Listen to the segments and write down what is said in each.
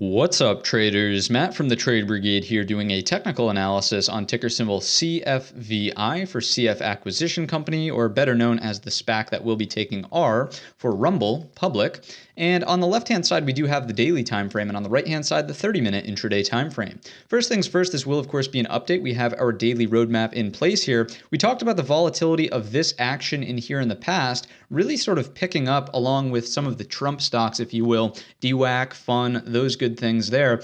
What's up, traders? Matt from the Trade Brigade here doing a technical analysis on ticker symbol CFVI for CF Acquisition Company, or better known as the SPAC that will be taking R for Rumble Public. And on the left-hand side, we do have the daily time frame, and on the right-hand side, the 30-minute intraday time frame. First things first, this will, of course, be an update. We have our daily roadmap in place here. We talked about the volatility of this action in here in the past, really sort of picking up along with some of the Trump stocks, if you will, DWAC, FUN, those good things there.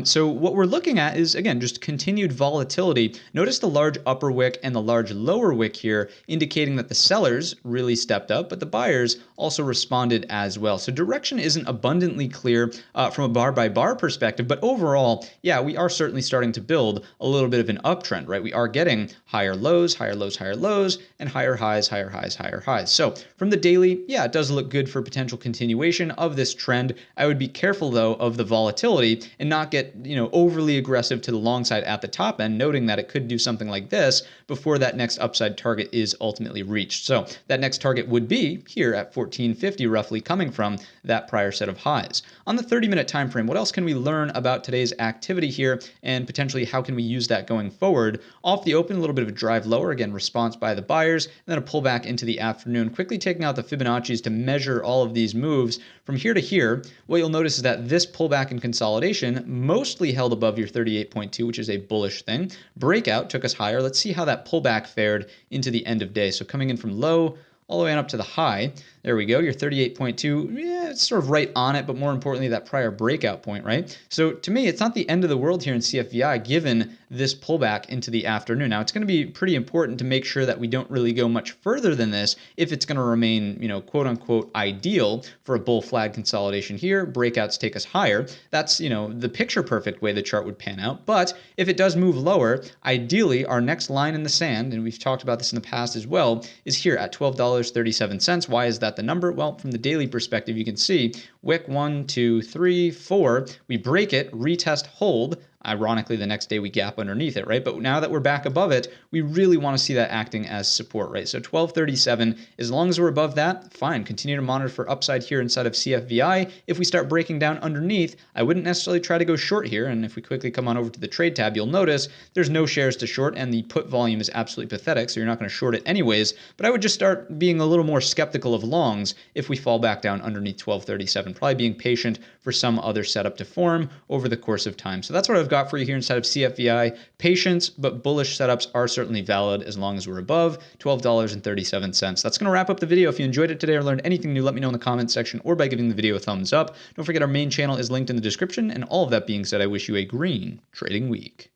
So what we're looking at is, again, just continued volatility. Notice the large upper wick and the large lower wick here, indicating that the sellers really stepped up, but the buyers also responded as well. So direction isn't abundantly clear from a bar by bar perspective, but overall, yeah, we are certainly starting to build a little bit of an uptrend, right? We are getting higher lows, higher lows, higher lows, and higher highs, higher highs, higher highs. So from the daily, yeah, it does look good for potential continuation of this trend. I would be careful though of the volatility and not get, overly aggressive to the long side at the top end, noting that it could do something like this before that next upside target is ultimately reached. So that next target would be here at 1450 roughly, coming from that prior set of highs. On the 30-minute time frame, what else can we learn about today's activity here, and potentially how can we use that going forward? Off the open, a little bit of a drive lower, again, response by the buyers, and then a pullback into the afternoon, quickly taking out the Fibonacci's to measure all of these moves from here to here. What you'll notice is that this pullback and consolidation mostly held above your 38.2, which is a bullish thing. Breakout took us higher. Let's see how that pullback fared into the end of day. So coming in from low all the way on up to the high. There we go, your 38.2, yeah, it's sort of right on it, but more importantly, that prior breakout point, right? So to me, it's not the end of the world here in CFVI, given this pullback into the afternoon. Now, it's going to be pretty important to make sure that we don't really go much further than this if it's going to remain, quote unquote, ideal for a bull flag consolidation here. Breakouts take us higher. That's, the picture perfect way the chart would pan out. But if it does move lower, ideally, our next line in the sand, and we've talked about this in the past as well, is here at $12.37. Why is that the number? Well, from the daily perspective, you can see wick 1, 2, 3, 4. We break it, retest, hold. Ironically, the next day we gap underneath it, right? But now that we're back above it, we really want to see that acting as support, right? So 1237, as long as we're above that, fine. Continue to monitor for upside here inside of CFVI. If we start breaking down underneath, I wouldn't necessarily try to go short here. And if we quickly come on over to the trade tab, you'll notice there's no shares to short and the put volume is absolutely pathetic. So you're not going to short it anyways. But I would just start being a little more skeptical of longs if we fall back down underneath 1237, probably being patient for some other setup to form over the course of time. So that's what I've got for you here inside of CFVI. Patience, but bullish setups are certainly valid as long as we're above $12.37. That's going to wrap up the video. If you enjoyed it today or learned anything new, let me know in the comments section or by giving the video a thumbs up. Don't forget our main channel is linked in the description. And all of that being said, I wish you a green trading week.